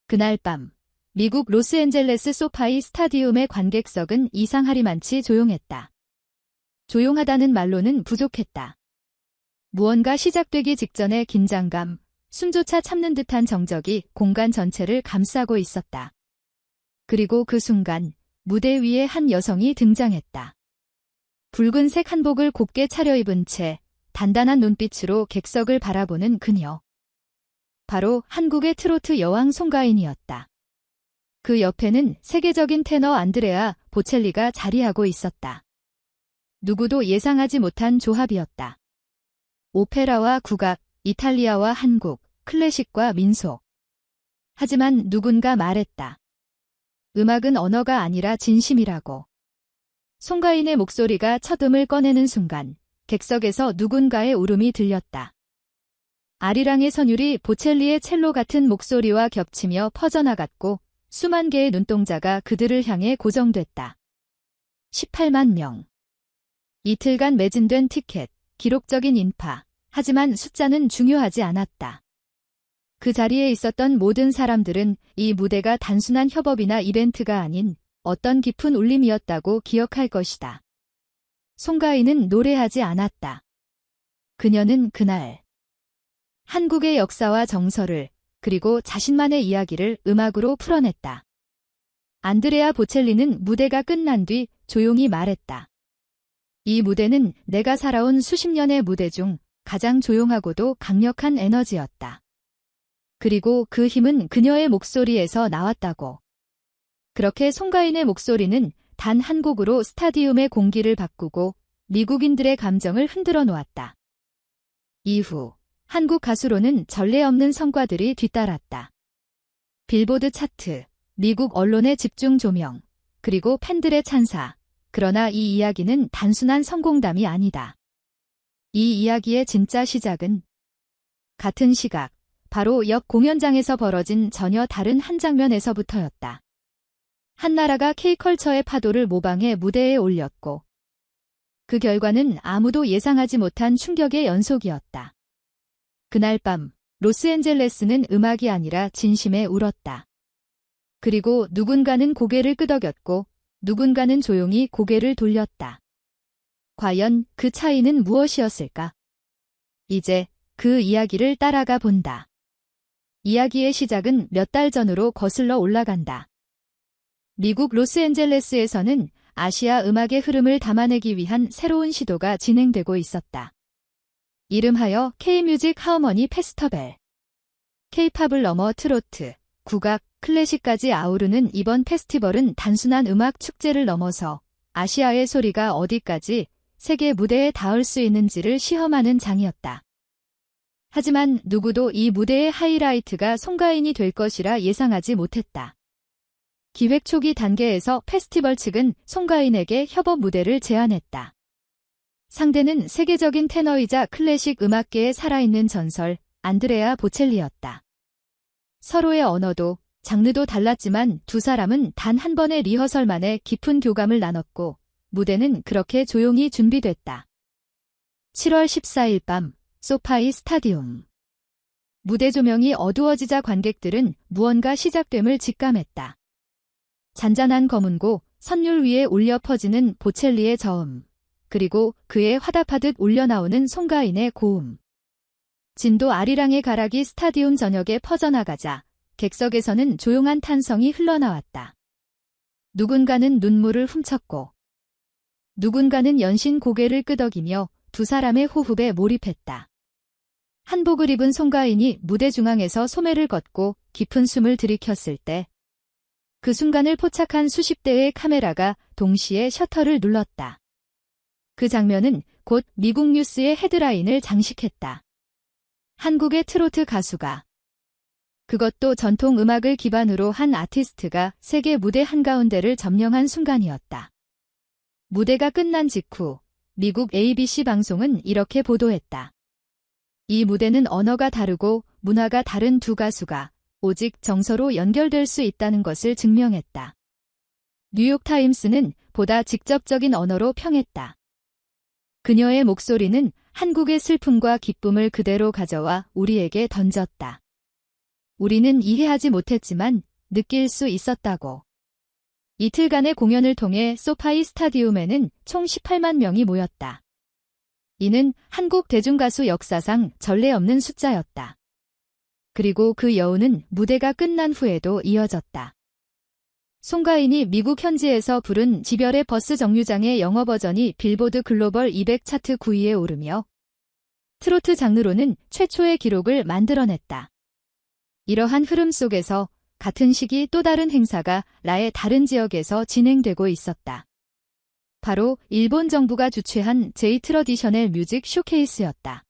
그날 밤, 미국 로스앤젤레스 소파이 스타디움의 관객석은 이상하리만치 조용했다. 조용하다는 말로는 부족했다. 무언가 시작되기 직전의 긴장감, 숨조차 참는 듯한 정적이 공간 전체를 감싸고 있었다. 그리고 그 순간 무대 위에 한 여성이 등장했다. 붉은색 한복을 곱게 차려입은 채 단단한 눈빛으로 객석을 바라보는 그녀. 바로 한국의 트로트 여왕 송가인이었다. 그 옆에는 세계적인 테너 안드레아 보첼리가 자리하고 있었다. 누구도 예상하지 못한 조합이었다. 오페라와 국악, 이탈리아와 한국, 클래식과 민속. 하지만 누군가 말했다. 음악은 언어가 아니라 진심이라고. 송가인의 목소리가 첫 음을 꺼내는 순간 객석에서 누군가의 울음이 들렸다. 아리랑의 선율이 보첼리의 첼로 같은 목소리와 겹치며 퍼져나갔고 수만 개의 눈동자가 그들을 향해 고정됐다. 18만 명. 이틀간 매진된 티켓, 기록적인 인파. 하지만 숫자는 중요하지 않았다. 그 자리에 있었던 모든 사람들은 이 무대가 단순한 협업이나 이벤트가 아닌 어떤 깊은 울림이었다고 기억할 것이다. 송가인은 노래하지 않았다. 그녀는 그날 한국의 역사와 정서를 그리고 자신만의 이야기를 음악으로 풀어냈다. 안드레아 보첼리는 무대가 끝난 뒤 조용히 말했다. 이 무대는 내가 살아온 수십 년의 무대 중 가장 조용하고도 강력한 에너지였다. 그리고 그 힘은 그녀의 목소리에서 나왔다고. 그렇게 송가인의 목소리는 단 한 곡으로 스타디움의 공기를 바꾸고 미국인들의 감정을 흔들어 놓았다. 이후 한국 가수로는 전례 없는 성과들이 뒤따랐다. 빌보드 차트, 미국 언론의 집중 조명, 그리고 팬들의 찬사. 그러나 이 이야기는 단순한 성공담이 아니다. 이 이야기의 진짜 시작은 같은 시각, 바로 옆 공연장에서 벌어진 전혀 다른 한 장면에서부터였다. 한 나라가 K컬처의 파도를 모방해 무대에 올렸고 그 결과는 아무도 예상하지 못한 충격의 연속이었다. 그날 밤 로스앤젤레스는 음악이 아니라 진심에 울었다. 그리고 누군가는 고개를 끄덕였고 누군가는 조용히 고개를 돌렸다. 과연 그 차이는 무엇이었을까? 이제 그 이야기를 따라가 본다. 이야기의 시작은 몇 달 전으로 거슬러 올라간다. 미국 로스앤젤레스에서는 아시아 음악의 흐름을 담아내기 위한 새로운 시도가 진행되고 있었다. 이름하여 K-뮤직 하모니 페스터벨. K-팝을 넘어 트로트, 국악, 클래식까지 아우르는 이번 페스티벌은 단순한 음악 축제를 넘어서 아시아의 소리가 어디까지 세계 무대에 닿을 수 있는지를 시험하는 장이었다. 하지만 누구도 이 무대의 하이라이트가 송가인이 될 것이라 예상하지 못했다. 기획 초기 단계에서 페스티벌 측은 송가인에게 협업 무대를 제안했다. 상대는 세계적인 테너이자 클래식 음악계의 살아있는 전설, 안드레아 보첼리였다. 서로의 언어도, 장르도 달랐지만 두 사람은 단 한 번의 리허설 만에 깊은 교감을 나눴고 무대는 그렇게 조용히 준비됐다. 7월 14일 밤, 소파이 스타디움. 무대 조명이 어두워지자 관객들은 무언가 시작됨을 직감했다. 잔잔한 검은고, 선율 위에 울려 퍼지는 보첼리의 저음, 그리고 그의 화답하듯 울려나오는 송가인의 고음. 진도 아리랑의 가락이 스타디움 전역에 퍼져나가자 객석에서는 조용한 탄성이 흘러나왔다. 누군가는 눈물을 훔쳤고 누군가는 연신 고개를 끄덕이며 두 사람의 호흡에 몰입했다. 한복을 입은 송가인이 무대 중앙에서 소매를 걷고 깊은 숨을 들이켰을 때 그 순간을 포착한 수십 대의 카메라가 동시에 셔터를 눌렀다. 그 장면은 곧 미국 뉴스의 헤드라인을 장식했다. 한국의 트로트 가수가, 그것도 전통 음악을 기반으로 한 아티스트가 세계 무대 한가운데를 점령한 순간이었다. 무대가 끝난 직후 미국 ABC 방송은 이렇게 보도했다. 이 무대는 언어가 다르고 문화가 다른 두 가수가 오직 정서로 연결될 수 있다는 것을 증명했다. 뉴욕타임스는 보다 직접적인 언어로 평했다. 그녀의 목소리는 한국의 슬픔과 기쁨을 그대로 가져와 우리에게 던졌다. 우리는 이해하지 못했지만 느낄 수 있었다고. 이틀간의 공연을 통해 소파이 스타디움에는 총 18만 명이 모였다. 이는 한국 대중가수 역사상 전례 없는 숫자였다. 그리고 그 여운은 무대가 끝난 후에도 이어졌다. 송가인이 미국 현지에서 부른 지별의 버스 정류장의 영어 버전이 빌보드 글로벌 200 차트 9위에 오르며 트로트 장르로는 최초의 기록을 만들어냈다. 이러한 흐름 속에서 같은 시기 또 다른 행사가 라의 다른 지역에서 진행되고 있었다. 바로 일본 정부가 주최한 J-트러디셔널 뮤직 쇼케이스였다.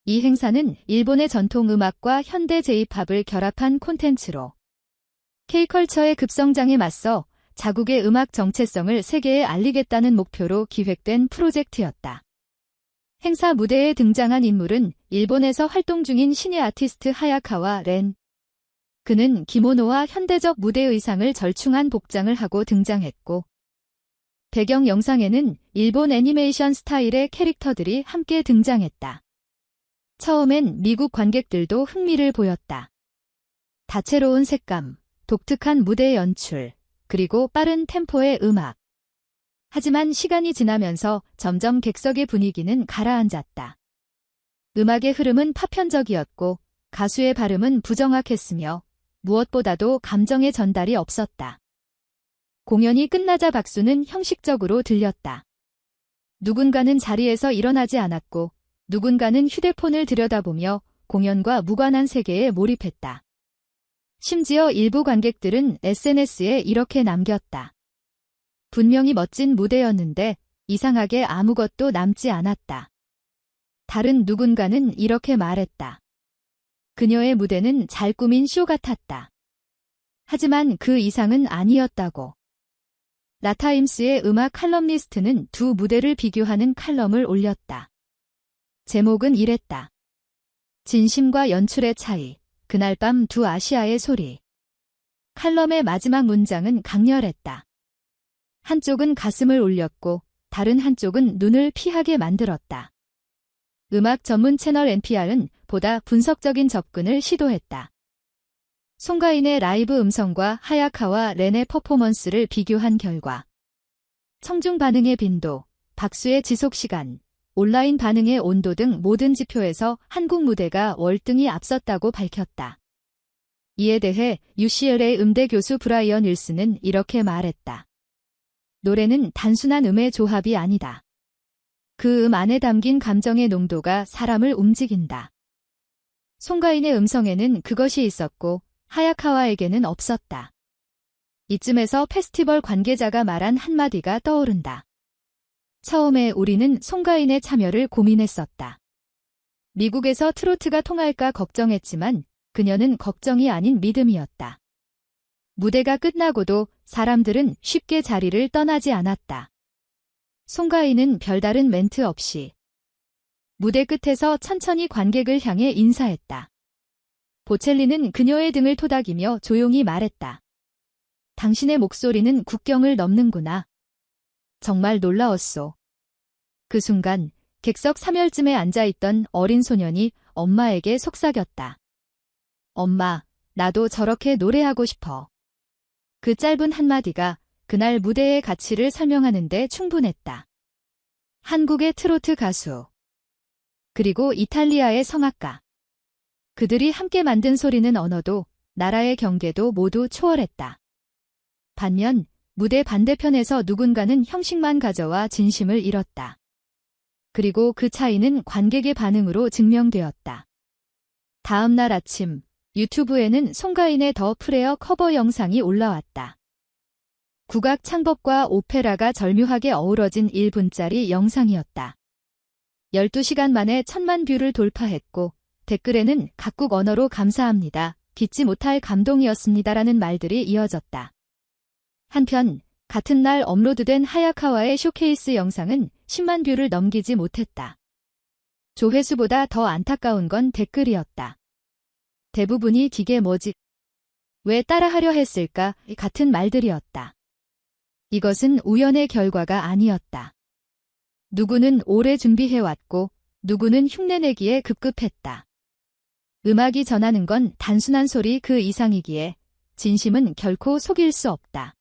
이 행사는 일본의 전통 음악과 현대 J-팝을 결합한 콘텐츠로 K-컬처의 급성장에 맞서 자국의 음악 정체성을 세계에 알리겠다는 목표로 기획된 프로젝트였다. 행사 무대에 등장한 인물은 일본에서 활동 중인 신예 아티스트 하야카와 렌. 그는 기모노와 현대적 무대 의상을 절충한 복장을 하고 등장했고 배경 영상에는 일본 애니메이션 스타일의 캐릭터들이 함께 등장했다. 처음엔 미국 관객들도 흥미를 보였다. 다채로운 색감, 독특한 무대 연출, 그리고 빠른 템포의 음악. 하지만 시간이 지나면서 점점 객석의 분위기는 가라앉았다. 음악의 흐름은 파편적이었고 가수의 발음은 부정확했으며 무엇보다도 감정의 전달이 없었다. 공연이 끝나자 박수는 형식적으로 들렸다. 누군가는 자리에서 일어나지 않았고 누군가는 휴대폰을 들여다보며 공연과 무관한 세계에 몰입했다. 심지어 일부 관객들은 SNS에 이렇게 남겼다. 분명히 멋진 무대였는데 이상하게 아무것도 남지 않았다. 다른 누군가는 이렇게 말했다. 그녀의 무대는 잘 꾸민 쇼 같았다. 하지만 그 이상은 아니었다고. 라타임스의 음악 칼럼니스트는 두 무대를 비교하는 칼럼을 올렸다. 제목은 이랬다. 진심과 연출의 차이, 그날 밤 두 아시아의 소리. 칼럼의 마지막 문장은 강렬했다. 한쪽은 가슴을 울렸고 다른 한쪽은 눈을 피하게 만들었다. 음악 전문 채널 NPR은 보다 분석적인 접근을 시도했다. 송가인의 라이브 음성과 하야카와 렌의 퍼포먼스를 비교한 결과 청중 반응의 빈도, 박수의 지속시간, 온라인 반응의 온도 등 모든 지표에서 한국 무대가 월등히 앞섰다고 밝혔다. 이에 대해 UCLA 음대 교수 브라이언 윌슨은 이렇게 말했다. 노래는 단순한 음의 조합이 아니다. 그 안에 담긴 감정의 농도가 사람을 움직인다. 송가인의 음성에는 그것이 있었고 하야카와에게는 없었다. 이쯤에서 페스티벌 관계자가 말한 한마디가 떠오른다. 처음에 우리는 송가인의 참여를 고민했었다. 미국에서 트로트가 통할까 걱정했지만 그녀는 걱정이 아닌 믿음이었다. 무대가 끝나고도 사람들은 쉽게 자리를 떠나지 않았다. 송가인은 별다른 멘트 없이 무대 끝에서 천천히 관객을 향해 인사했다. 보첼리는 그녀의 등을 토닥이며 조용히 말했다. 당신의 목소리는 국경을 넘는구나. 정말 놀라웠소. 그 순간 객석 3열쯤에 앉아있던 어린 소년이 엄마에게 속삭였다. 엄마, 나도 저렇게 노래하고 싶어. 그 짧은 한마디가 그날 무대의 가치를 설명하는데 충분했다. 한국의 트로트 가수, 그리고 이탈리아의 성악가. 그들이 함께 만든 소리는 언어도 나라의 경계도 모두 초월했다. 반면 무대 반대편에서 누군가는 형식만 가져와 진심을 잃었다. 그리고 그 차이는 관객의 반응으로 증명되었다. 다음 날 아침 유튜브에는 송가인의 더 프레어 커버 영상이 올라왔다. 국악 창법과 오페라가 절묘하게 어우러진 1분짜리 영상이었다. 12시간 만에 1000만 뷰를 돌파했고 댓글에는 각국 언어로 감사합니다. 잊지 못할 감동이었습니다라는 말들이 이어졌다. 한편 같은 날 업로드된 하야카와의 쇼케이스 영상은 10만 뷰를 넘기지 못했다. 조회수보다 더 안타까운 건 댓글이었다. 대부분이 기계 뭐지? 왜 따라하려 했을까? 같은 말들이었다. 이것은 우연의 결과가 아니었다. 누구는 오래 준비해왔고 누구는 흉내내기에 급급했다. 음악이 전하는 건 단순한 소리 그 이상이기에 진심은 결코 속일 수 없다.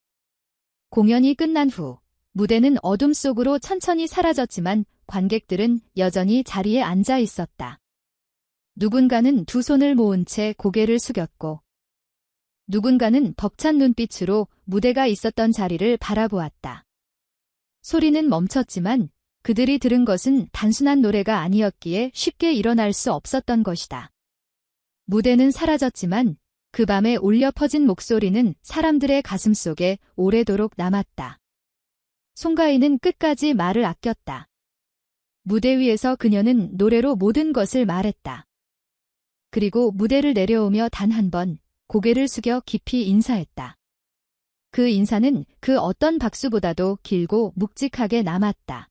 공연이 끝난 후 무대는 어둠 속으로 천천히 사라졌지만 관객들은 여전히 자리에 앉아 있었다. 누군가는 두 손을 모은 채 고개를 숙였고 누군가는 벅찬 눈빛으로 무대가 있었던 자리를 바라보았다. 소리는 멈췄지만 그들이 들은 것은 단순한 노래가 아니었기에 쉽게 일어날 수 없었던 것이다. 무대는 사라졌지만 그 밤에 울려 퍼진 목소리는 사람들의 가슴 속에 오래도록 남았다. 송가인은 끝까지 말을 아꼈다. 무대 위에서 그녀는 노래로 모든 것을 말했다. 그리고 무대를 내려오며 단 한 번 고개를 숙여 깊이 인사했다. 그 인사는 그 어떤 박수보다도 길고 묵직하게 남았다.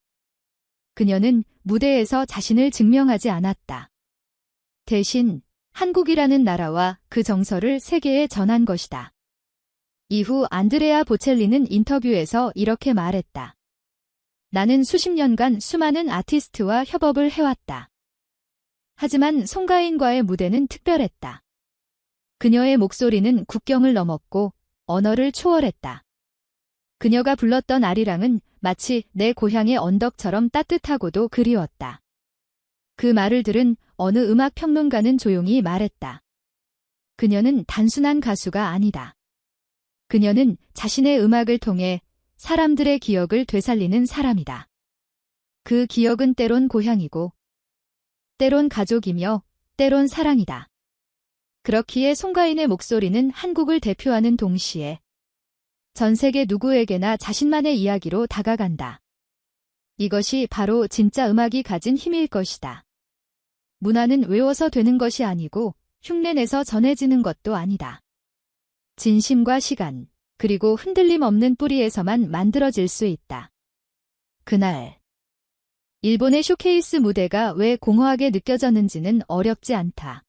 그녀는 무대에서 자신을 증명하지 않았다. 대신 한국이라는 나라와 그 정서를 세계에 전한 것이다. 이후 안드레아 보첼리는 인터뷰에서 이렇게 말했다. 나는 수십 년간 수많은 아티스트와 협업을 해왔다. 하지만 송가인과의 무대는 특별했다. 그녀의 목소리는 국경을 넘었고 언어를 초월했다. 그녀가 불렀던 아리랑은 마치 내 고향의 언덕처럼 따뜻하고도 그리웠다. 그 말을 들은 어느 음악 평론가는 조용히 말했다. 그녀는 단순한 가수가 아니다. 그녀는 자신의 음악을 통해 사람들의 기억을 되살리는 사람이다. 그 기억은 때론 고향이고, 때론 가족이며, 때론 사랑이다. 그렇기에 송가인의 목소리는 한국을 대표하는 동시에 전 세계 누구에게나 자신만의 이야기로 다가간다. 이것이 바로 진짜 음악이 가진 힘일 것이다. 문화는 외워서 되는 것이 아니고 흉내내서 전해지는 것도 아니다. 진심과 시간, 그리고 흔들림 없는 뿌리에서만 만들어질 수 있다. 그날, 일본의 쇼케이스 무대가 왜 공허하게 느껴졌는지는 어렵지 않다.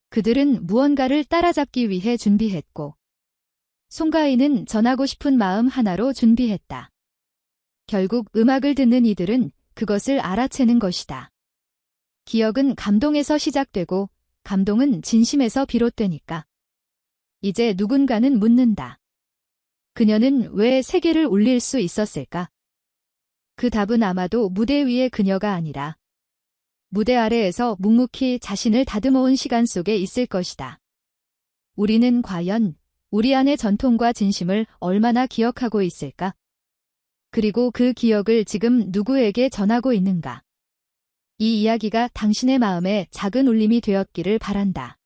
그들은 무언가를 따라잡기 위해 준비했고, 송가인은 전하고 싶은 마음 하나로 준비했다. 결국 음악을 듣는 이들은 그것을 알아채는 것이다. 기억은 감동에서 시작되고, 감동은 진심에서 비롯되니까. 이제 누군가는 묻는다. 그녀는 왜 세계를 울릴 수 있었을까? 그 답은 아마도 무대 위의 그녀가 아니라 무대 아래에서 묵묵히 자신을 다듬어온 시간 속에 있을 것이다. 우리는 과연 우리 안의 전통과 진심을 얼마나 기억하고 있을까? 그리고 그 기억을 지금 누구에게 전하고 있는가? 이 이야기가 당신의 마음에 작은 울림이 되었기를 바란다.